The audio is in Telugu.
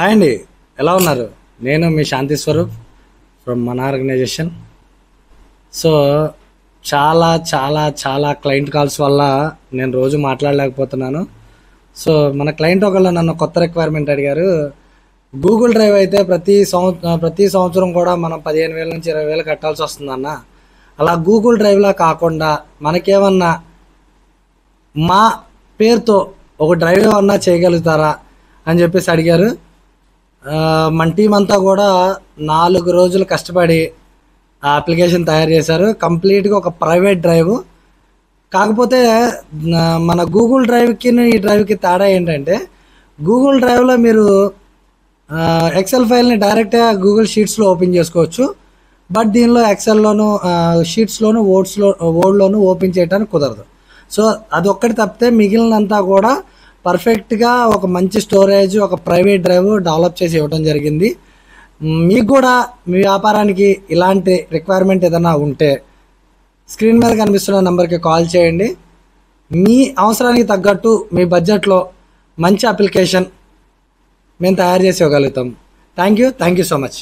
హాయ్ అండి, ఎలా ఉన్నారు? నేను మీ శాంతి స్వరూప్ ఫ్రమ్ మన ఆర్గనైజేషన్. సో చాలా చాలా చాలా క్లయింట్ కాల్స్ వల్ల నేను రోజు మాట్లాడలేకపోతున్నాను. సో మన క్లయింట్ ఒకళ్ళు నన్ను కొత్త రిక్వైర్మెంట్ అడిగారు. గూగుల్ డ్రైవ్ అయితే ప్రతి సంవత్సరం కూడా మనం 15,000 నుంచి 20,000 కట్టాల్సి వస్తుందన్న. అలా గూగుల్ డ్రైవ్లా కాకుండా మనకేమన్నా మా పేరుతో ఒక డ్రైవ్ ఏమన్నా చేయగలుగుతారా అని చెప్పేసి అడిగారు. మన టీం అంతా కూడా 4 రోజులు కష్టపడి ఆ అప్లికేషన్ తయారు చేశారు. కంప్లీట్గా ఒక ప్రైవేట్ డ్రైవ్. కాకపోతే మన గూగుల్ డ్రైవ్కి ఈ డ్రైవ్కి తేడా ఏంటంటే, గూగుల్ డ్రైవ్లో మీరు ఎక్సెల్ ఫైల్ని డైరెక్ట్గా గూగుల్ షీట్స్లో ఓపెన్ చేసుకోవచ్చు. బట్ దీనిలో ఎక్సెల్లోను షీట్స్లోను వర్డ్లోను ఓపెన్ చేయడానికి కుదరదు. సో అదొక్కటి తప్పితే మిగిలినంతా కూడా పర్ఫెక్ట్గా ఒక మంచి స్టోరేజ్, ఒక ప్రైవేట్ డ్రైవ్ డెవలప్ చేసి ఇవ్వడం జరిగింది. మీకు కూడా మీ వ్యాపారానికి ఇలాంటి రిక్వైర్మెంట్ ఏదైనా ఉంటే స్క్రీన్ మీద కనిపిస్తున్న నెంబర్కి కాల్ చేయండి. మీ అవసరానికి తగ్గట్టు మీ బడ్జెట్లో మంచి అప్లికేషన్ మేము తయారు చేసి ఇవ్వగలుగుతాం. Thank you so much.